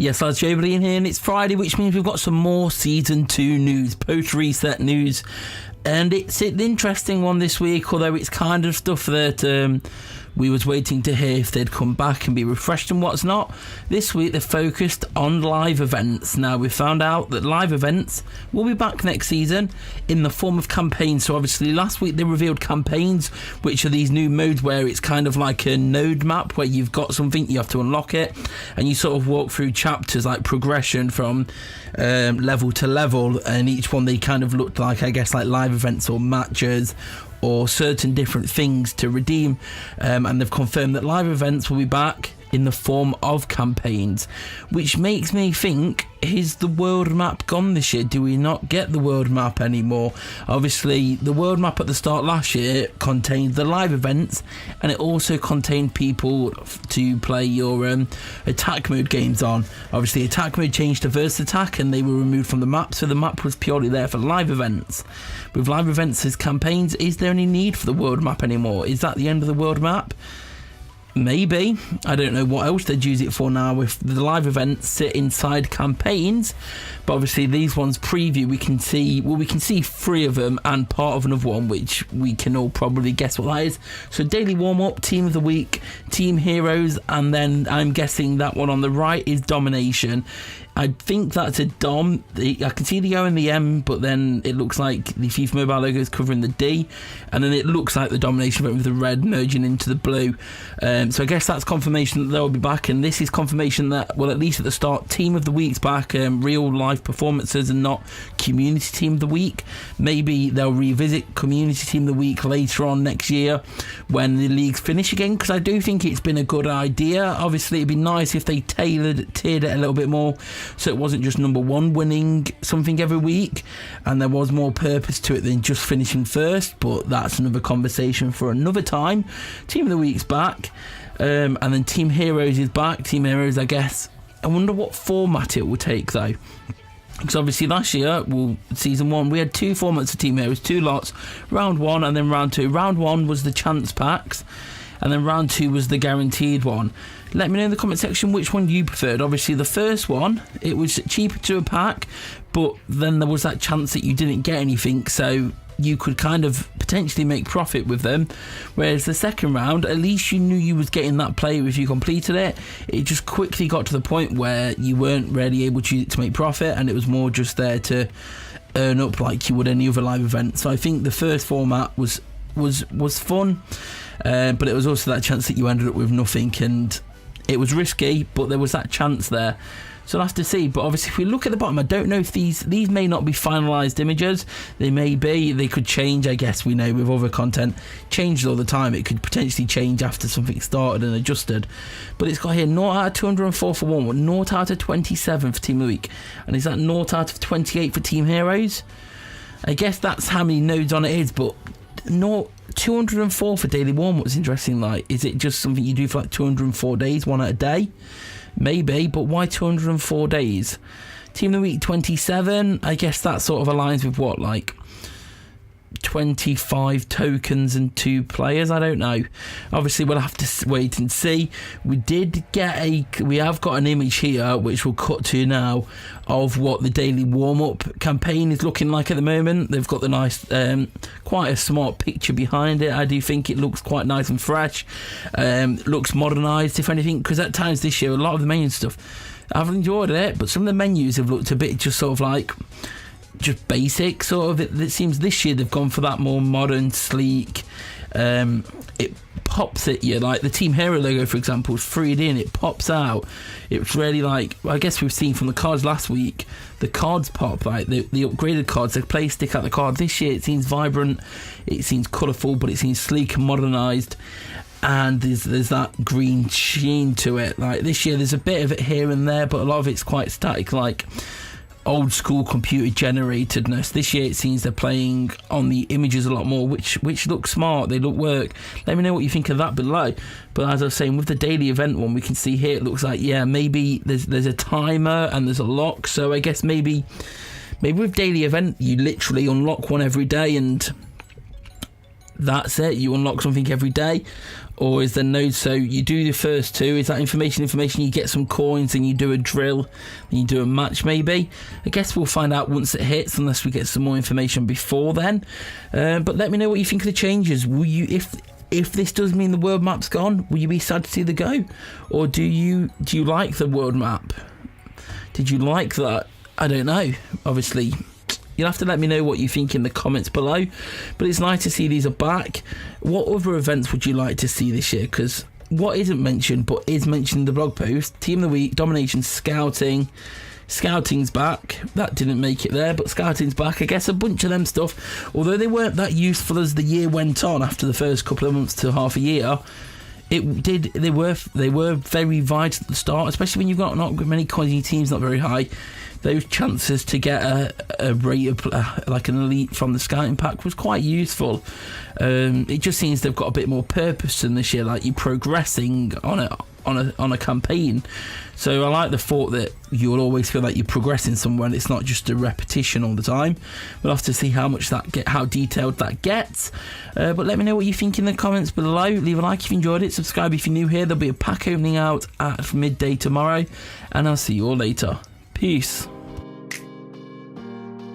Yes, that's joebiline here, and it's Friday, which means we've got some more Season 2 news, post-reset news. And it's an interesting one this week, although it's kind of stuff that we was waiting to hear if they'd come back and be refreshed and what's not. This week they're focused on live events. Now, we found out that live events will be back next season in the form of campaigns. So obviously last week they revealed campaigns, which are these new modes where it's kind of like a node map where you've got something, you have to unlock it, and you sort of walk through chapters like progression from level to level, and each one they kind of looked like, I guess, like live events or matches or certain different things to redeem, and they've confirmed that live events will be back in the form of campaigns, which makes me think, is the world map gone this year? Do we not get the world map anymore? Obviously the world map at the start last year contained the live events, and it also contained people to play your attack mode games on. Obviously attack mode changed to versus attack and they were removed from the map, so the map was purely there for live events. With live events as campaigns, is there any need for the world map anymore? Is that the end of the world map? Maybe. I don't know what else they'd use it for now if the live events sit inside campaigns, but obviously these ones preview, we can see 3 of them and part of another one, which we can all probably guess what that is. So daily warm-up, team of the week, team heroes, and then I'm guessing that one on the right is domination. I think that's a Dom. I can see the O and the M, but then it looks like the FIFA Mobile logo is covering the D, and then it looks like the domination event with the red merging into the blue. So I guess that's confirmation that they'll be back, and this is confirmation that, well, at least at the start, Team of the Week's back, real life performances and not Community Team of the Week. Maybe they'll revisit Community Team of the Week later on next year when the leagues finish again, because I do think it's been a good idea. Obviously, it'd be nice if they tiered it a little bit more, so it wasn't just number one winning something every week and there was more purpose to it than just finishing first, but that's another conversation for another time. Team of the Week's back, and then Team Heroes is back. Team Heroes, I guess, I wonder what format it will take though, because obviously last year, season 1, we had 2 formats of Team Heroes, 2 lots, round 1 and then round 2. Round 1 was the chance packs, and then round 2 was the guaranteed one. Let me know in the comment section which one you preferred. Obviously the first one, it was cheaper to a pack, but then there was that chance that you didn't get anything, so you could kind of potentially make profit with them. Whereas the second round, at least you knew you was getting that player if you completed it. It just quickly got to the point where you weren't really able to use it to make profit, and it was more just there to earn up like you would any other live event. So I think the first format was fun, but it was also that chance that you ended up with nothing, and it was risky, but there was that chance there. So we'll have to see. But obviously if we look at the bottom, I don't know if these may not be finalised images. They may be. They could change, I guess. We know with other content, changes all the time. It could potentially change after something started and adjusted. But it's got here 0 out of 204 for one, 0 out of 27 for Team of the Week. And is that 0 out of 28 for Team Heroes? I guess that's how many nodes on it is, but 204 for daily warm. What's interesting, like, is it just something you do for like 204 days, one at a day? Maybe, but why 204 days? Team of the Week 27, I guess that sort of aligns with what, like 25 tokens and 2 players. I don't know. Obviously we'll have to wait and see. We have got an image here which we'll cut to now of what the daily warm-up campaign is looking like at the moment. They've got the nice quite a smart picture behind it. I do think it looks quite nice and fresh, looks modernised if anything, because at times this year a lot of the menu stuff I've enjoyed it, but some of the menus have looked a bit just sort of like just basic sort of. It seems this year they've gone for that more modern, sleek, it pops at you, like the Team Hero logo for example is 3D and it pops out. It's really like, I guess we've seen from the cards last week, the cards pop, like the upgraded cards, the play stick out the card. This year it seems vibrant, it seems colourful, but it seems sleek and modernised, and there's that green sheen to it. Like this year there's a bit of it here and there, but a lot of it's quite static, like old school computer generatedness. This year it seems they're playing on the images a lot more, which look smart, they look work. Let me know what you think of that below. But as I was saying, with the daily event one, we can see here it looks like, yeah, maybe there's a timer and there's a lock. So I guess maybe with daily event you literally unlock one every day and that's it, you unlock something every day. or is there nodes? So you do the first two. Is that information? You get some coins and you do a drill and you do a match maybe. I guess we'll find out once it hits, unless we get some more information before then. But let me know what you think of the changes. Will you, if this does mean the world map's gone, will you be sad to see the go? Or do you like the world map? Did you like that? I don't know. Obviously, you'll have to let me know what you think in the comments below. But it's nice to see these are back. What other events would you like to see this year? Because what isn't mentioned, but is mentioned in the blog post, Team of the Week, Domination, Scouting. Scouting's back. That didn't make it there, but Scouting's back. I guess a bunch of them stuff, although they weren't that useful as the year went on after the first couple of months to half a year, they were very vital at the start, especially when you've got not many coins in your team's not very high. Those chances to get a rate of like an elite from the scouting pack was quite useful. It just seems they've got a bit more purpose in this year, like you're progressing on a campaign. So I like the thought that you'll always feel like you're progressing somewhere and it's not just a repetition all the time. We'll have to see how detailed that gets. But let me know what you think in the comments below. Leave a like if you enjoyed it. Subscribe if you're new here. There'll be a pack opening out at midday tomorrow, and I'll see you all later. Peace.